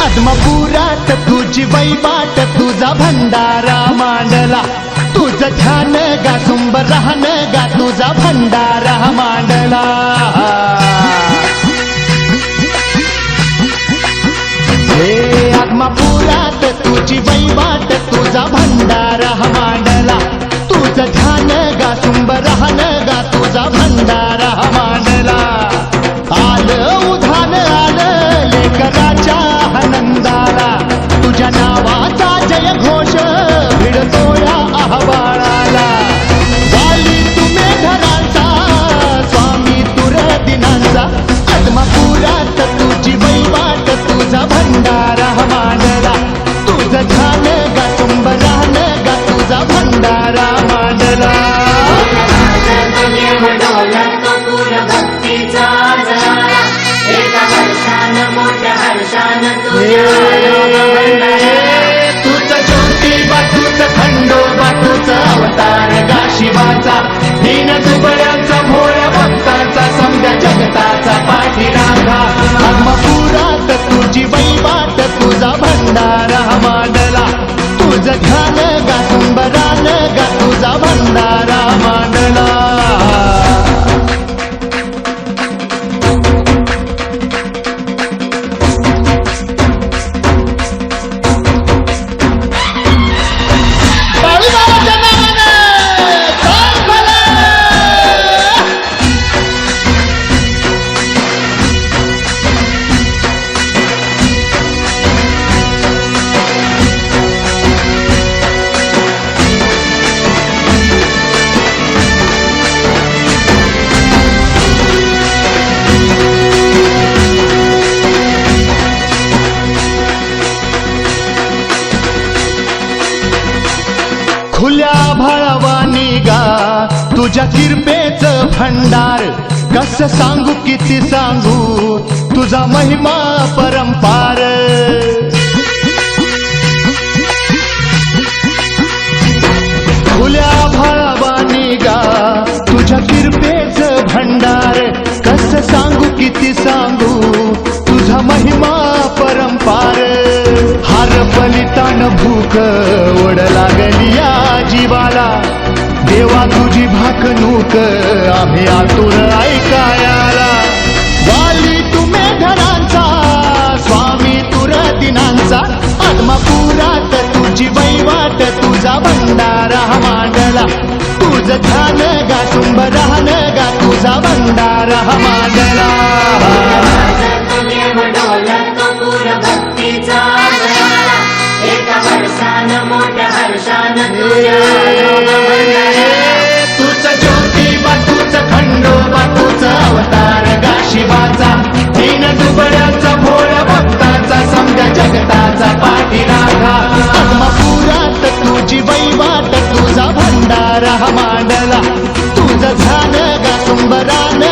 आदमापुरात तुझी वैबाट तुझा भंडारा मांडला तुझं ध्यान गा सुंब राहन गा तुझा भंडारा मांडला हे आदमापुरात तुझी वैबाट तुझा भंडारा मांडला तुझं ध्यान गा सुंब राहन गा तुझा भंडारा मांडला आलं उधान आलं लेकराच्या आनंदाला तुझ्या नावाचा जय घोष भिडतो या आव्हानाला वाली तुम्ही धरांचा स्वामी तुर दिनांचा आदमापुरात तुझी वैबाट तुझा भंडारा मांडला तुझं ध्यान गा तुंब राहन गा तुझा भंडारा मांडला तुझं ज्योतिबा तुझं खंडोबा तुझं अवतार गा शिवाचा दीन दुबळ्यांचा भोळ्या भक्ताचा समजा जगताचा पाठीराखा आदमापुरात तुझी वैबाट तुझा भंडारा मांडला तुझं ध्यान गा तुंब रान गा तुझा भंडारा मांडला खुल्या भाळवानी गा तुझ्या किरपेच भंडार कस सांगू किती सांगू तुझा महिमा परंपार खुल्या भाळवानी गा तुझ्या किरपेच भंडार कस सांगू किती सांगू तुझा महिमा परंपार हार बलितान भूक ओढ लागली या जीवाला देवा तुझी भाकणूक आम्ही आतुर ऐकायाला वाली तुम्ही धरांचा स्वामी तुर दिनांचा आदमापुरात तुझी वैवाट तुझा भंडारा मांडला तुझं ध्यान गा तुंब राहन गा तुझा भंडारा मांडला तुझं ज्योतिबा तुझं खंडोबा तुझं अवतार गा शिवाचा दीन दुबळ्यांचा भोळ्या भक्ताचा समजा जगताचा पाठीराखा आदमापुरात तुझी वैवाट तुझा भंडारा मांडला तुझं ध्यान गा तुंब रान